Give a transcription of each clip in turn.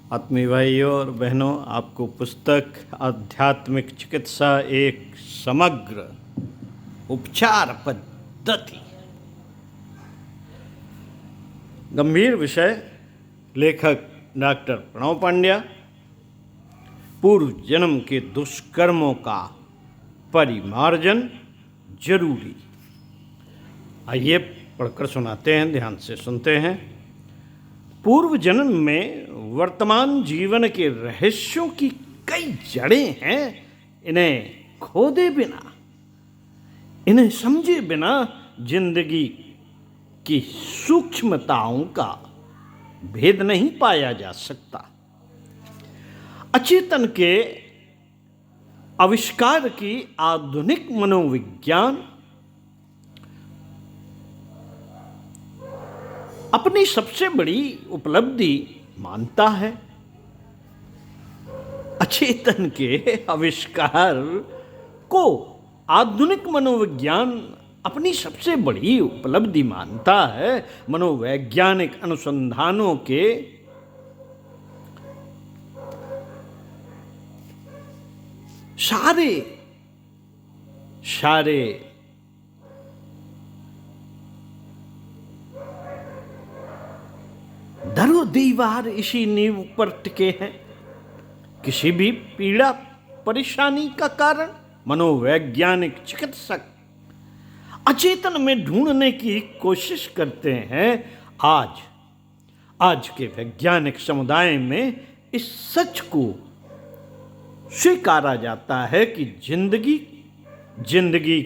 आत्मीय भाइयों और बहनों, आपको पुस्तक आध्यात्मिक चिकित्सा एक समग्र उपचार पद्धति, गंभीर विषय, लेखक डॉक्टर प्रणव पांड्या। पूर्व जन्म के दुष्कर्मों का परिमार्जन जरूरी। आइए पढ़कर सुनाते हैं, ध्यान से सुनते हैं। पूर्व जन्म में वर्तमान जीवन के रहस्यों की कई जड़ें हैं। इन्हें खोदे बिना, इन्हें समझे बिना जिंदगी की सूक्ष्मताओं का भेद नहीं पाया जा सकता। अचेतन के आविष्कार की आधुनिक मनोविज्ञान अपनी सबसे बड़ी उपलब्धि मानता है। अचेतन के आविष्कार को आधुनिक मनोविज्ञान अपनी सबसे बड़ी उपलब्धि मानता है। मनोवैज्ञानिक अनुसंधानों के सारे दरो दीवार इसी नींव पर टिके हैं। किसी भी पीड़ा परेशानी का कारण मनोवैज्ञानिक चिकित्सक अचेतन में ढूंढने की कोशिश करते हैं। आज के वैज्ञानिक समुदाय में इस सच को स्वीकारा जाता है कि जिंदगी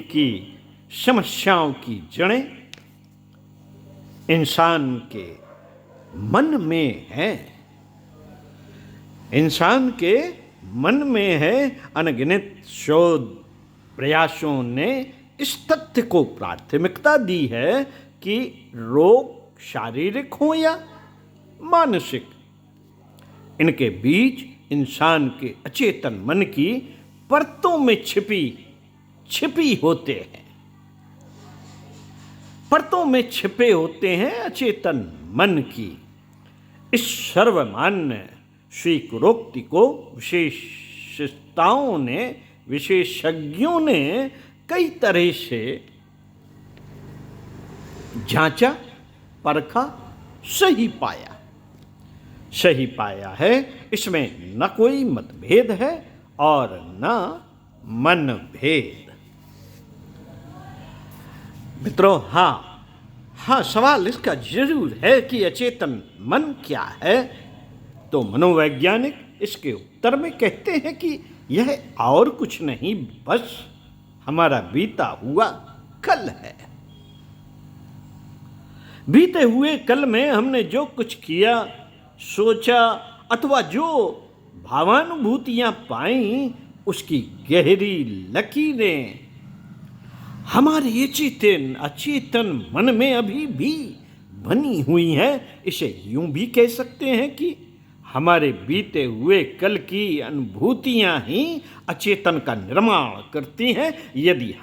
की समस्याओं की जड़ें इंसान के मन में है। इंसान के मन में है। अनगिनत शोध प्रयासों ने इस तथ्य को प्राथमिकता दी है कि रोग शारीरिक हो या मानसिक, इनके बीच इंसान के अचेतन मन की परतों में छिपी होते हैं। परतों में छिपे होते हैं अचेतन मन की। इस सर्वमान्य स्वीकारोक्ति को विशेषज्ञों ने कई तरह से जांचा, परखा, सही पाया है। इसमें न कोई मतभेद है और न मनभेद। मित्रों, हाँ, सवाल इसका जरूर है कि अचेतन मन क्या है। तो मनोवैज्ञानिक इसके उत्तर में कहते हैं कि यह और कुछ नहीं, बस हमारा बीता हुआ कल है। बीते हुए कल में हमने जो कुछ किया, सोचा अथवा जो भावानुभूतियां पाई, उसकी गहरी लकीरें हमारे अचेतन मन में अभी भी बनी हुई है। इसे यूं भी कह सकते हैं कि हमारे बीते हुए कल की अनुभूतियां ही अचेतन का निर्माण करती हैं। यदि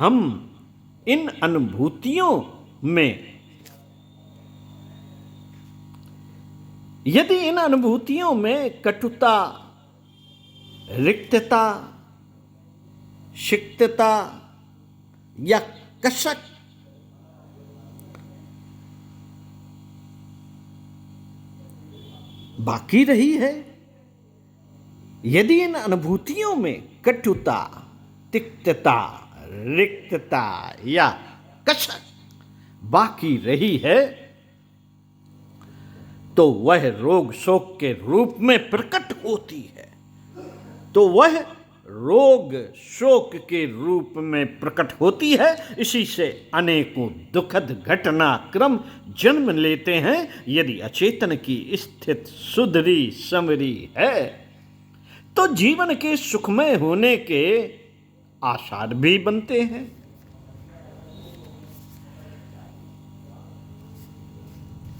इन अनुभूतियों में कटुता, रिक्तता, सिक्तता या कसक बाकी रही है, यदि इन अनुभूतियों में कटुता, तिक्तता, रिक्तता या कसक बाकी रही है, तो वह रोग शोक के रूप में प्रकट होती है। इसी से अनेकों दुखद घटनाक्रम जन्म लेते हैं। यदि अचेतन की स्थिति सुधरी संवरी है, तो जीवन के सुखमय होने के आसार भी बनते हैं।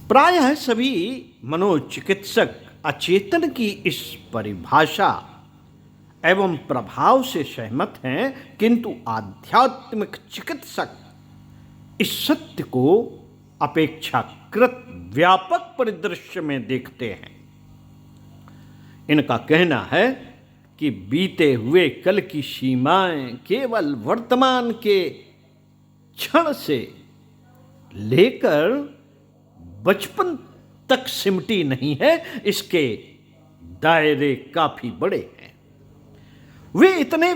प्रायः सभी मनोचिकित्सक अचेतन की इस परिभाषा एवं प्रभाव से सहमत हैं, किंतु आध्यात्मिक चिकित्सक इस सत्य को अपेक्षाकृत व्यापक परिदृश्य में देखते हैं। इनका कहना है कि बीते हुए कल की सीमाएं केवल वर्तमान के क्षण से लेकर बचपन तक सिमटी नहीं है, इसके दायरे काफी बड़े हैं। वे इतने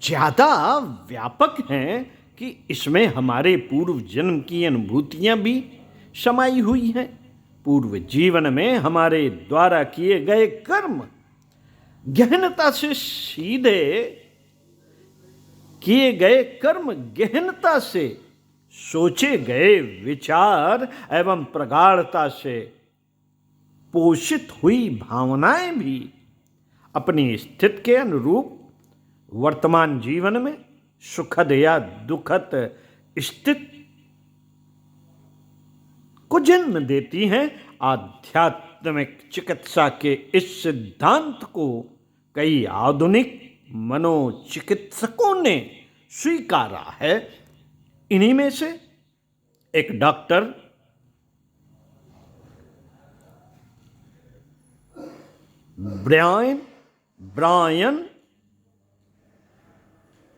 ज्यादा व्यापक हैं कि इसमें हमारे पूर्व जन्म की अनुभूतियां भी समाई हुई हैं। पूर्व जीवन में हमारे द्वारा किए गए कर्म, गहनता से सीधे किए गए कर्म, गहनता से सोचे गए विचार एवं प्रगाढ़ता से पोषित हुई भावनाएं भी अपनी स्थिति के अनुरूप वर्तमान जीवन में सुखद या दुखद स्थिति को जन्म देती हैं। आध्यात्मिक चिकित्सा के इस सिद्धांत को कई आधुनिक मनोचिकित्सकों ने स्वीकारा है। इन्हीं में से एक डॉक्टर ब्रायन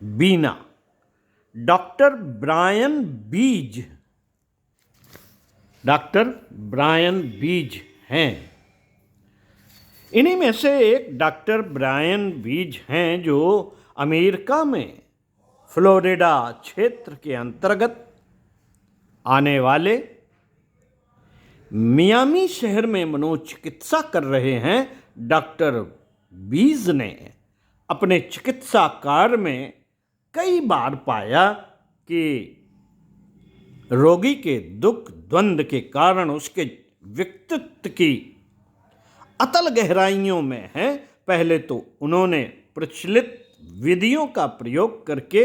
बीना, डॉक्टर ब्रायन बीज हैं। इन्हीं में से एक डॉक्टर ब्रायन बीज हैं जो अमेरिका में फ्लोरिडा क्षेत्र के अंतर्गत आने वाले मियामी शहर में मनोचिकित्सा कर रहे हैं। डॉक्टर बीज ने अपने चिकित्सा कार्य में कई बार पाया कि रोगी के दुख द्वंद के कारण उसके व्यक्तित्व की अतल गहराइयों में है। पहले तो उन्होंने प्रचलित विधियों का प्रयोग करके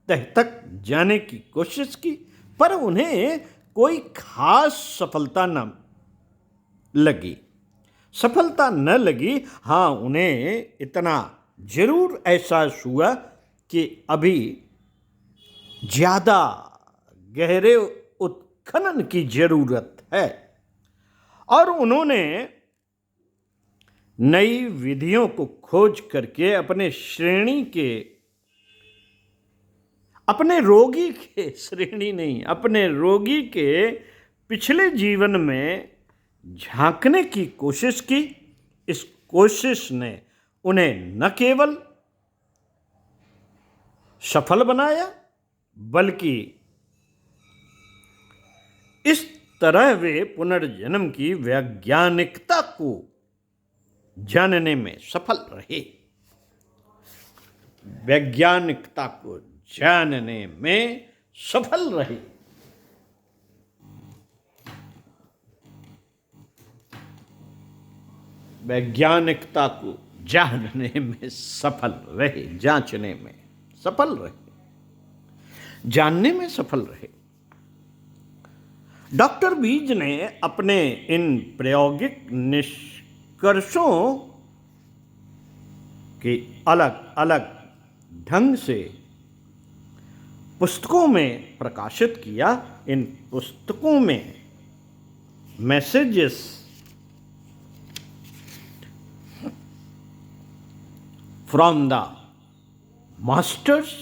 तह तक जाने की कोशिश की, पर उन्हें कोई खास सफलता न लगी। हाँ, उन्हें इतना जरूर एहसास हुआ कि अभी ज़्यादा गहरे उत्खनन की जरूरत है, और उन्होंने नई विधियों को खोज करके अपने रोगी के पिछले जीवन में झांकने की कोशिश की। इस कोशिश ने उन्हें न केवल सफल बनाया, बल्कि इस तरह वे पुनर्जन्म की वैज्ञानिकता को जानने में सफल रहे। जांचने में सफल रहे, जानने में सफल रहे। डॉक्टर बीज ने अपने इन प्रायोगिक निष्कर्षों के अलग अलग ढंग से पुस्तकों में प्रकाशित किया। इन पुस्तकों में messages from the masters,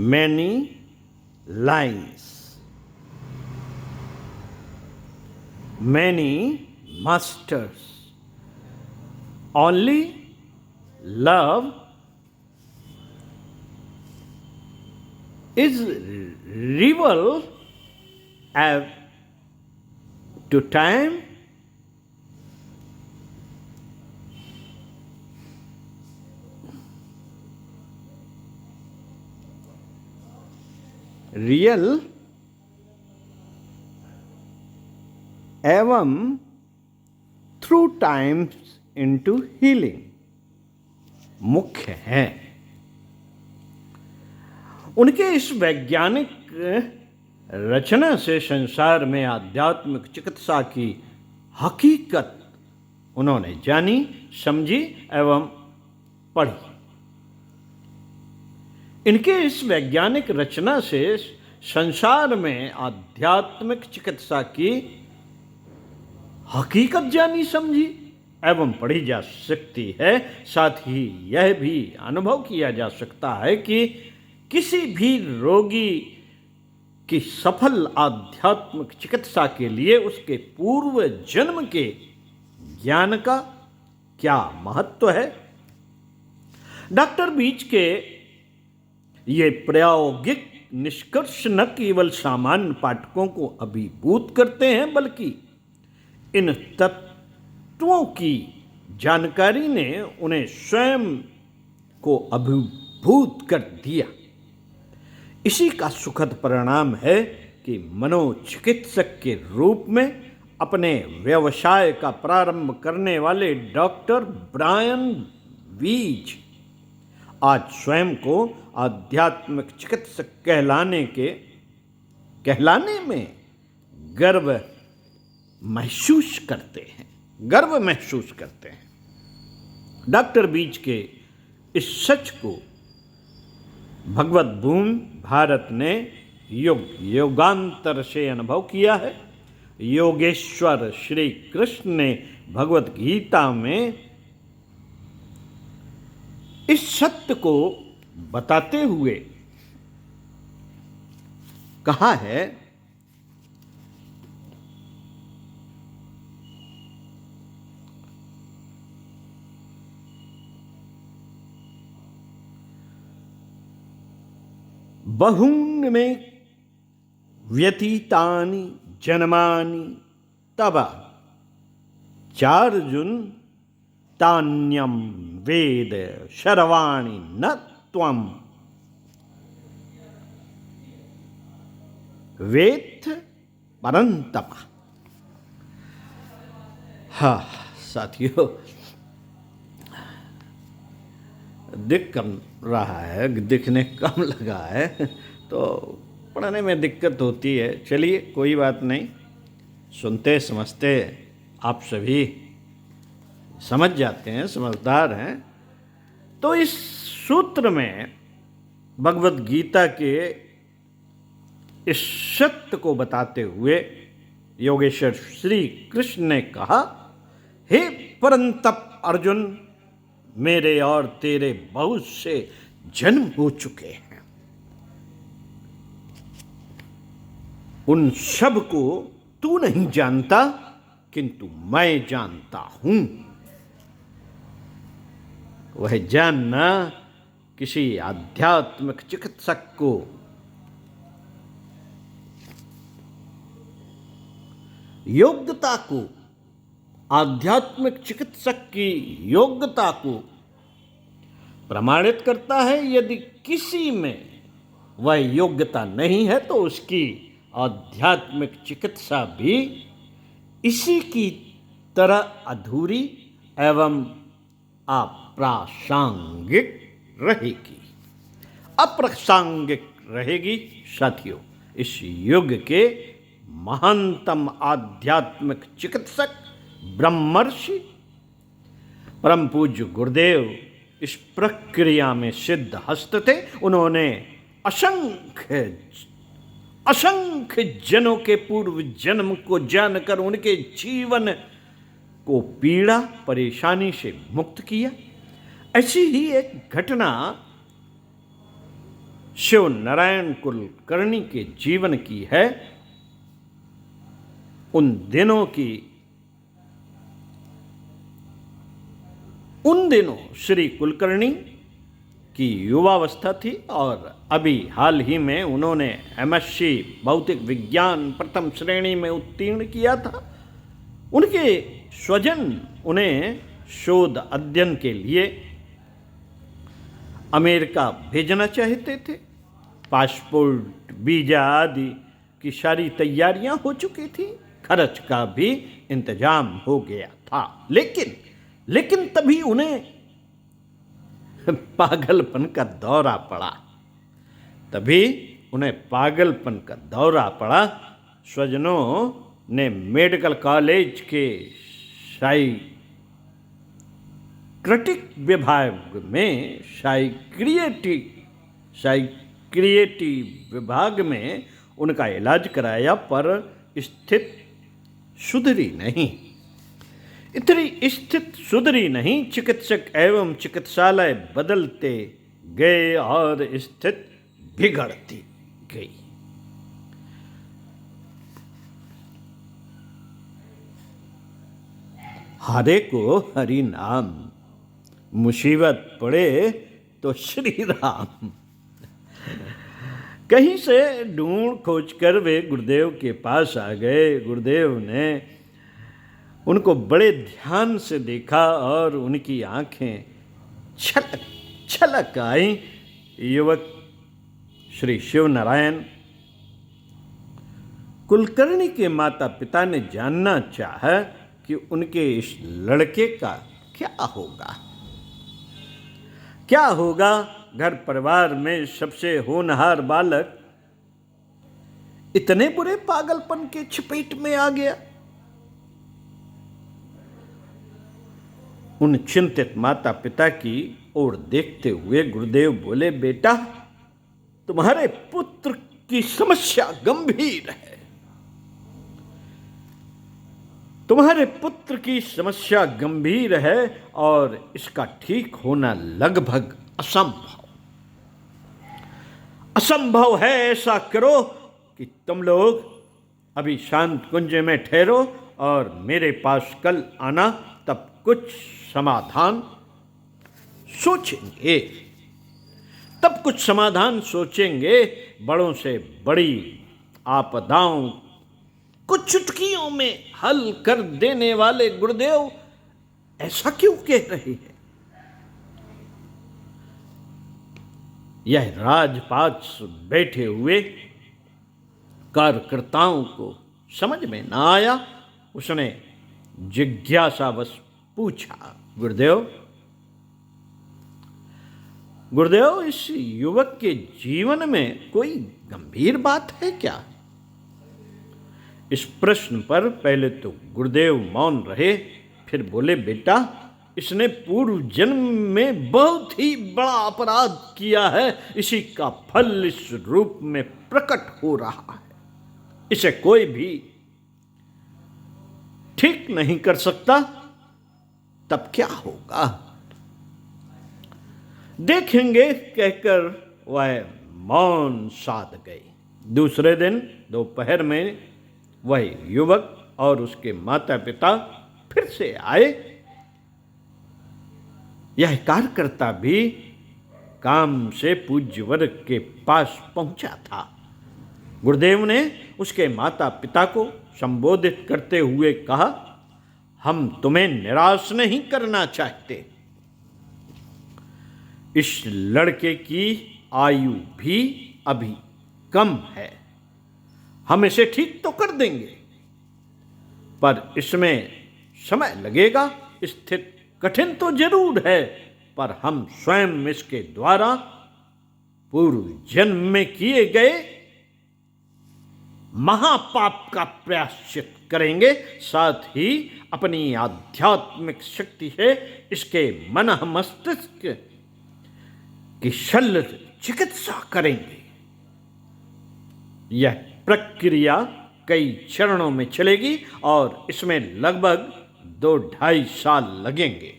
many lines, many masters, only love is rival to time, real एवं थ्रू टाइम्स इनटू हीलिंग मुख्य हैं। उनके इस वैज्ञानिक रचना से संसार में आध्यात्मिक चिकित्सा की हकीकत उन्होंने जानी, समझी एवं पढ़ी। इनके इस वैज्ञानिक रचना से संसार में आध्यात्मिक चिकित्सा की हकीकत जानी समझी एवं पढ़ी जा सकती है। साथ ही यह भी अनुभव किया जा सकता है कि किसी भी रोगी की सफल आध्यात्मिक चिकित्सा के लिए उसके पूर्व जन्म के ज्ञान का क्या महत्व है। डॉक्टर बीच के ये प्रायोगिक निष्कर्ष न केवल सामान्य पाठकों को अभिभूत करते हैं, बल्कि इन तत्वों की जानकारी ने उन्हें स्वयं को अभिभूत कर दिया। इसी का सुखद परिणाम है कि मनोचिकित्सक के रूप में अपने व्यवसाय का प्रारंभ करने वाले डॉक्टर ब्रायन वीच आज स्वयं को आध्यात्मिक चिकित्सक कहलाने में गर्व महसूस करते हैं। डॉक्टर बीच के इस सच को भगवत भूमि भारत ने युगांतर से अनुभव किया है। योगेश्वर श्री कृष्ण ने भगवत गीता में इस सत्य को बताते हुए कहा है, बहून् में व्यतीतानि जन्मानि तव चार्जुन तान्यम वेद शर्वाणि न त्वं वेत्थ परंतप। हाँ साथियों, दिखने कम लगा है तो पढ़ने में दिक्कत होती है। चलिए कोई बात नहीं, सुनते समझते आप सभी समझ जाते हैं, समझदार हैं। तो इस सूत्र में भगवत गीता के इस सत्य को बताते हुए योगेश्वर श्री कृष्ण ने कहा, हे परंतप अर्जुन, मेरे और तेरे बहुत से जन्म हो चुके हैं। उन सब को तू नहीं जानता, किंतु मैं जानता हूं। वह जानना किसी आध्यात्मिक चिकित्सक को योग्यता को, आध्यात्मिक चिकित्सक की योग्यता को प्रमाणित करता है। यदि किसी में वह योग्यता नहीं है तो उसकी आध्यात्मिक चिकित्सा भी इसी की तरह अधूरी एवं अप्रासंगिक रहेगी। साथियों, इस युग के महानतम आध्यात्मिक चिकित्सक ब्रह्मर्षि परम पूज्य गुरुदेव इस प्रक्रिया में सिद्ध हस्त थे। उन्होंने असंख्य जनों के पूर्व जन्म को जानकर उनके जीवन को पीड़ा परेशानी से मुक्त किया। ऐसी ही एक घटना शिव नारायण कुलकर्णी के जीवन की है। उन दिनों श्री कुलकर्णी की युवावस्था थी और अभी हाल ही में उन्होंने एमएससी भौतिक विज्ञान प्रथम श्रेणी में उत्तीर्ण किया था। उनके स्वजन उन्हें शोध अध्ययन के लिए अमेरिका भेजना चाहते थे। पासपोर्ट, वीजा आदि की सारी तैयारियां हो चुकी थी, खर्च का भी इंतजाम हो गया था। लेकिन तभी उन्हें पागलपन का दौरा पड़ा। स्वजनों ने मेडिकल कॉलेज के साइक्रेटिक विभाग में साइक्रिएटिव विभाग में उनका इलाज कराया, पर स्थिति सुधरी नहीं। इतनी स्थिति सुधरी नहीं, चिकित्सक एवं चिकित्सालय बदलते गए और स्थिति बिगड़ती गई। हरे को हरि नाम, मुसीबत पड़े तो श्री राम। कहीं से ढूंढ खोज कर वे गुरुदेव के पास आ गए। गुरुदेव ने उनको बड़े ध्यान से देखा और उनकी आंखें छलक छलक आई। युवक श्री शिव नारायण कुलकर्णी के माता पिता ने जानना चाहा कि उनके इस लड़के का क्या होगा, क्या होगा। घर परिवार में सबसे होनहार बालक इतने बुरे पागलपन के चपेट में आ गया। उन चिंतित माता पिता की ओर देखते हुए गुरुदेव बोले, बेटा, तुम्हारे पुत्र की समस्या गंभीर है। तुम्हारे पुत्र की समस्या गंभीर है और इसका ठीक होना लगभग असंभव है। ऐसा करो कि तुम लोग अभी शांत कुंज में ठहरो और मेरे पास कल आना, तब कुछ समाधान सोचेंगे। बड़ों से बड़ी आपदाओं कुछ चुटकियों में हल कर देने वाले गुरुदेव ऐसा क्यों कह रहे हैं? यह राजपाट बैठे हुए कार्यकर्ताओं को समझ में न आया। उसने जिज्ञासावश पूछा, गुरुदेव, इस युवक के जीवन में कोई गंभीर बात है क्या? इस प्रश्न पर पहले तो गुरुदेव मौन रहे, फिर बोले, बेटा, इसने पूर्व जन्म में बहुत ही बड़ा अपराध किया है। इसी का फल इस रूप में प्रकट हो रहा है। इसे कोई भी ठीक नहीं कर सकता। तब क्या होगा देखेंगे, कहकर वह मौन साध गई। दूसरे दिन दोपहर में वह युवक और उसके माता पिता फिर से आए। यह कार्यकर्ता भी काम से पूज्य वर्ग के पास पहुंचा था। गुरुदेव ने उसके माता पिता को संबोधित करते हुए कहा, हम तुम्हें निराश नहीं करना चाहते। इस लड़के की आयु भी अभी कम है। हम इसे ठीक तो कर देंगे, पर इसमें समय लगेगा। स्थिति कठिन तो जरूर है, पर हम स्वयं इसके द्वारा पूर्व जन्म में किए गए महापाप का प्रायश्चित करेंगे। साथ ही अपनी आध्यात्मिक शक्ति से इसके मन मस्तिष्क की शल्य चिकित्सा करेंगे। यह प्रक्रिया कई चरणों में चलेगी और इसमें लगभग 2-2.5 साल लगेंगे।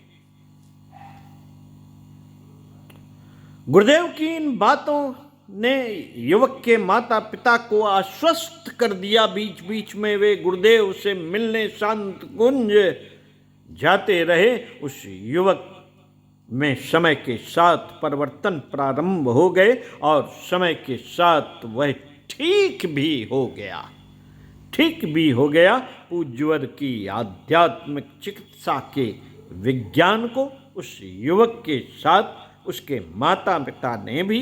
गुरुदेव की इन बातों ने युवक के माता पिता को आश्वस्त कर दिया। बीच बीच में वे गुरुदेव से मिलने शांत कुंज जाते रहे। उस युवक में समय के साथ परिवर्तन प्रारंभ हो गए और समय के साथ वह ठीक भी हो गया। पूज्यवर की आध्यात्मिक चिकित्सा के विज्ञान को उस युवक के साथ उसके माता पिता ने भी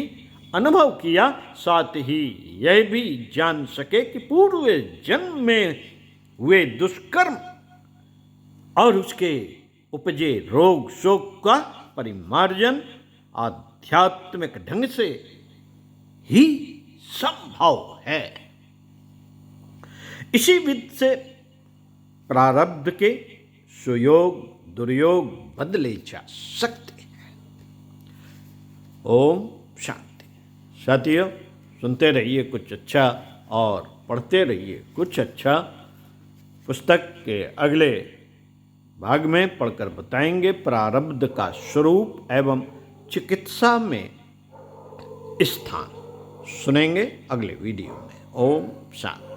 अनुभव किया। साथ ही यह भी जान सके कि पूर्व जन्म में हुए दुष्कर्म और उसके उपजे रोग शोक का परिमार्जन आध्यात्मिक ढंग से ही संभव है। इसी विधि से प्रारब्ध के सुयोग दुर्योग बदले जा सकते हैं। ओम शांति। साथियों, सुनते रहिए कुछ अच्छा और पढ़ते रहिए कुछ अच्छा। पुस्तक के अगले भाग में पढ़कर बताएंगे प्रारब्ध का स्वरूप एवं चिकित्सा में स्थान। सुनेंगे अगले वीडियो में। ओम शांति।